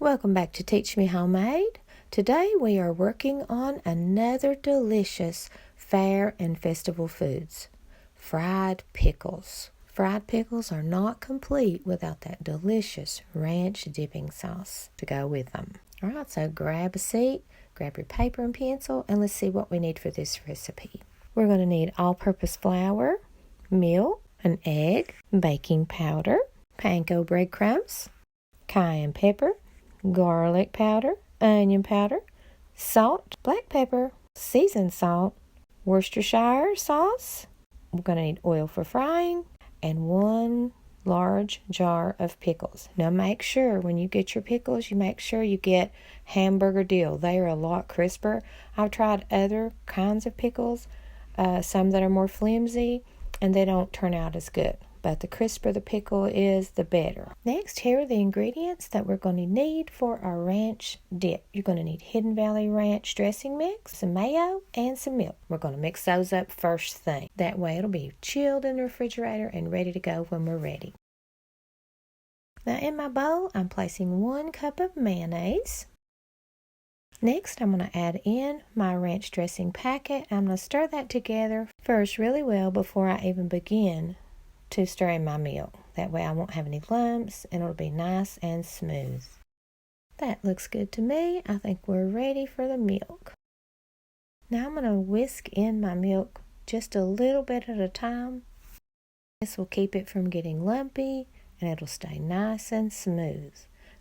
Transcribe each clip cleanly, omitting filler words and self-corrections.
Welcome back to Teach Me Homemade. Today we are working on another delicious fair and festival foods, fried pickles. Fried pickles are not complete without that delicious ranch dipping sauce to go with them. All right, so grab a seat, grab your paper and pencil, and let's see what we need for this recipe. We're going to need all-purpose flour, milk, an egg, baking powder, panko breadcrumbs, cayenne pepper, garlic powder, onion powder, salt, black pepper, seasoned salt, Worcestershire sauce. We're going to need oil for frying, and 1 large jar of pickles. Now make sure when you get your pickles, you make sure you get hamburger dill. They are a lot crisper. I've tried other kinds of pickles, some that are more flimsy, and they don't turn out as good. But the crisper the pickle is, the better. Next, here are the ingredients that we're going to need for our ranch dip. You're going to need Hidden Valley Ranch dressing mix, some mayo, and some milk. We're going to mix those up first thing. That way it'll be chilled in the refrigerator and ready to go when we're ready. Now in my bowl, I'm placing 1 cup of mayonnaise. Next, I'm going to add in my ranch dressing packet. I'm going to stir that together first really well before I even begin to stir in my milk. That way I won't have any lumps and it'll be nice and smooth. That looks good to me. I think we're ready for the milk. Now I'm going to whisk in my milk just a little bit at a time. This will keep it from getting lumpy and it'll stay nice and smooth.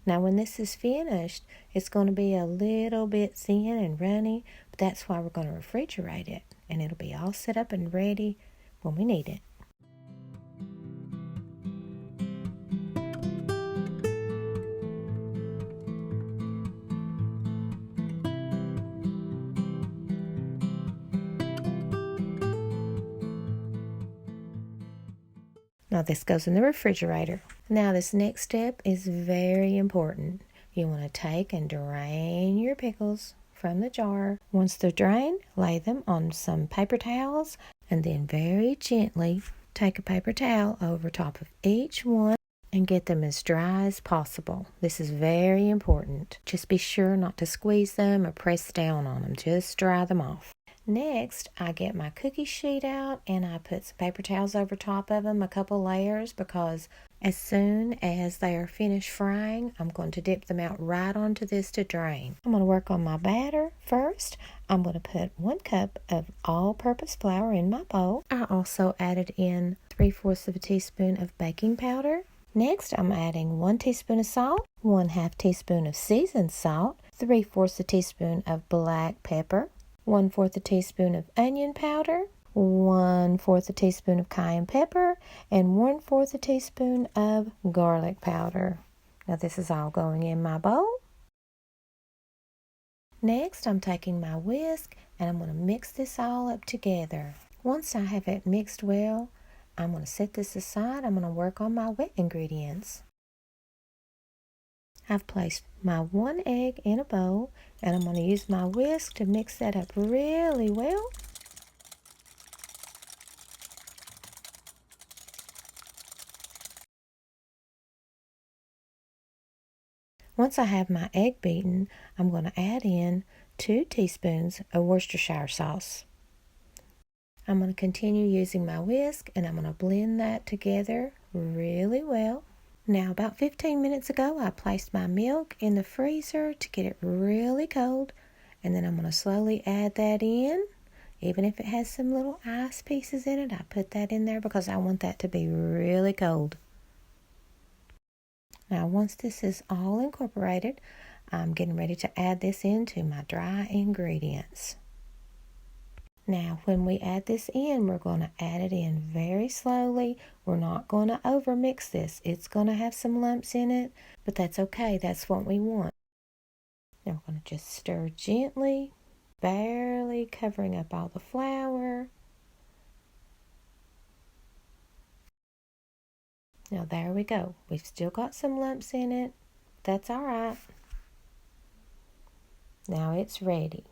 Now when this is finished, it's going to be a little bit thin and runny, but that's why we're going to refrigerate it, and it'll be all set up and ready when we need it. Now this goes in the refrigerator. Now this next step is very important. You want to take and drain your pickles from the jar. Once they're drained, lay them on some paper towels and then very gently take a paper towel over top of each one and get them as dry as possible. This is very important. Just be sure not to squeeze them or press down on them. Just dry them off. Next, I get my cookie sheet out and I put some paper towels over top of them, a couple layers, because as soon as they are finished frying, I'm going to dip them out right onto this to drain. I'm going to work on my batter first. I'm going to put 1 cup of all-purpose flour in my bowl. I also added in 3/4 teaspoon of baking powder. Next, I'm adding 1 teaspoon of salt, 1/2 teaspoon of seasoned salt, 3/4 teaspoon of black pepper, 1/4 teaspoon of onion powder, 1/4 teaspoon of cayenne pepper, and 1/4 teaspoon of garlic powder. Now this is all going in my bowl. Next, I'm taking my whisk and I'm going to mix this all up together. Once I have it mixed well, I'm going to set this aside. I'm going to work on my wet ingredients. I've placed my 1 egg in a bowl, and I'm going to use my whisk to mix that up really well. Once I have my egg beaten, I'm going to add in 2 teaspoons of Worcestershire sauce. I'm going to continue using my whisk, and I'm going to blend that together really well. Now, about 15 minutes ago, I placed my milk in the freezer to get it really cold, and then I'm going to slowly add that in. Even if it has some little ice pieces in it, I put that in there because I want that to be really cold. Now, once this is all incorporated, I'm getting ready to add this into my dry ingredients. Now, when we add this in, we're going to add it in very slowly. We're not going to overmix this. It's going to have some lumps in it, but that's okay. That's what we want. Now we're going to just stir gently, barely covering up all the flour. Now there we go. We've still got some lumps in it. That's all right. Now it's ready.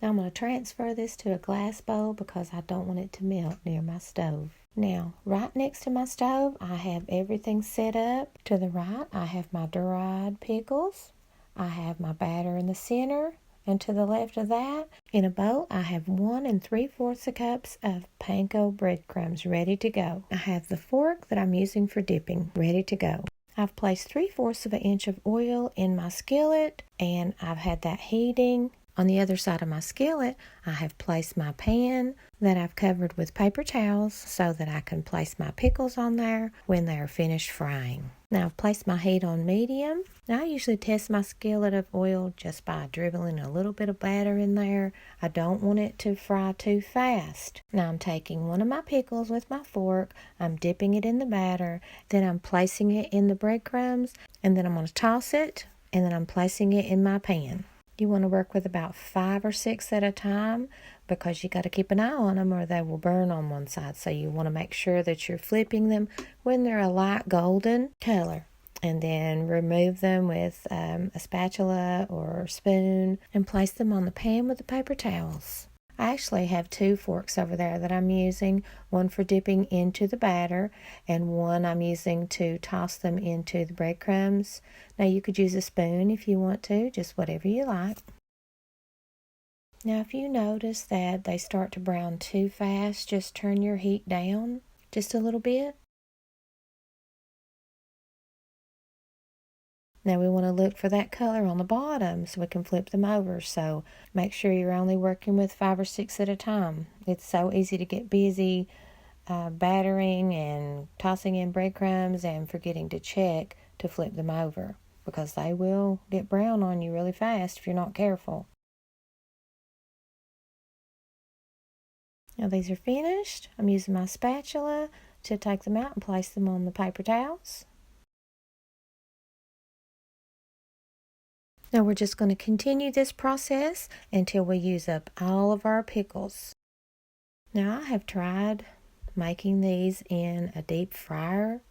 Now I'm going to transfer this to a glass bowl because I don't want it to melt near my stove. Now, right next to my stove, I have everything set up. To the right, I have my dried pickles. I have my batter in the center. And to the left of that, in a bowl, I have 1 3/4 cups of panko breadcrumbs ready to go. I have the fork that I'm using for dipping ready to go. I've placed 3/4 inch of oil in my skillet, and I've had that heating. On the other side of my skillet, I have placed my pan that I've covered with paper towels so that I can place my pickles on there when they are finished frying. Now I've placed my heat on medium. Now I usually test my skillet of oil just by dribbling a little bit of batter in there. I don't want it to fry too fast. Now I'm taking one of my pickles with my fork, I'm dipping it in the batter, then I'm placing it in the breadcrumbs, and then I'm going to toss it, and then I'm placing it in my pan. You want to work with about 5 or 6 at a time because you got to keep an eye on them or they will burn on one side. So you want to make sure that you're flipping them when they're a light golden color. And then remove them with a spatula or spoon and place them on the pan with the paper towels. I actually have 2 forks over there that I'm using, one for dipping into the batter and one I'm using to toss them into the breadcrumbs. Now you could use a spoon if you want to, just whatever you like. Now if you notice that they start to brown too fast, just turn your heat down just a little bit. Now we want to look for that color on the bottom so we can flip them over. So make sure you're only working with 5 or 6 at a time. It's so easy to get busy battering and tossing in breadcrumbs and forgetting to check to flip them over because they will get brown on you really fast if you're not careful. Now these are finished. I'm using my spatula to take them out and place them on the paper towels. Now we're just going to continue this process until we use up all of our pickles. Now I have tried making these in a deep fryer,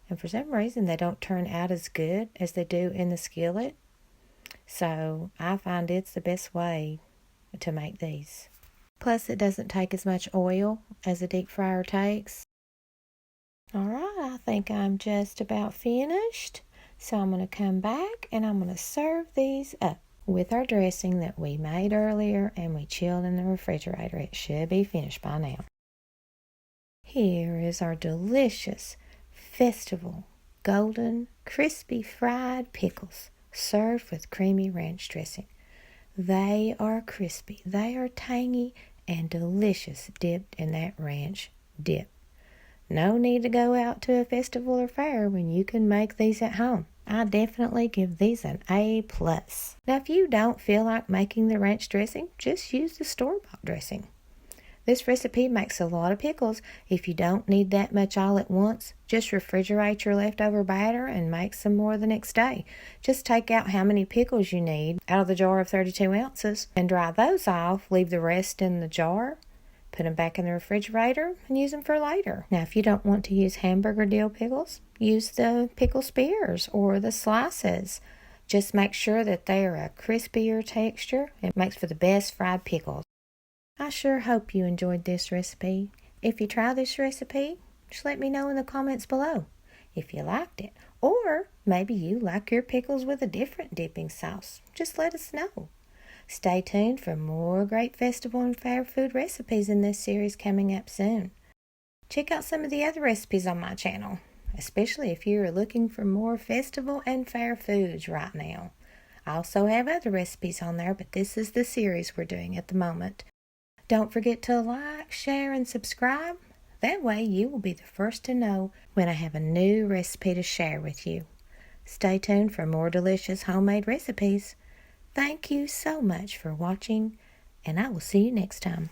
and for some reason they don't turn out as good as they do in the skillet. So I find it's the best way to make these. Plus it doesn't take as much oil as a deep fryer takes. Alright, I think I'm just about finished. So I'm going to come back and I'm going to serve these up with our dressing that we made earlier and we chilled in the refrigerator. It should be finished by now. Here is our delicious festival golden crispy fried pickles served with creamy ranch dressing. They are crispy, they are tangy and delicious dipped in that ranch dip. No need to go out to a festival or fair when you can make these at home. I definitely give these an A+. Now, if you don't feel like making the ranch dressing, just use the store-bought dressing. This recipe makes a lot of pickles. If you don't need that much all at once, just refrigerate your leftover batter and make some more the next day. Just take out how many pickles you need out of the jar of 32 ounces and dry those off. Leave the rest in the jar. Put them back in the refrigerator and use them for later. Now, if you don't want to use hamburger dill pickles, use the pickle spears or the slices. Just make sure that they are a crispier texture. It makes for the best fried pickles. I sure hope you enjoyed this recipe. If you try this recipe, just let me know in the comments below if you liked it. Or maybe you like your pickles with a different dipping sauce. Just let us know. Stay tuned for more great festival and fair food recipes in this series coming up soon. Check out some of the other recipes on my channel, especially if you're looking for more festival and fair foods right now. I also have other recipes on there, but this is the series we're doing at the moment. Don't forget to like, share, and subscribe. That way you will be the first to know when I have a new recipe to share with you. Stay tuned for more delicious homemade recipes. Thank you so much for watching, and I will see you next time.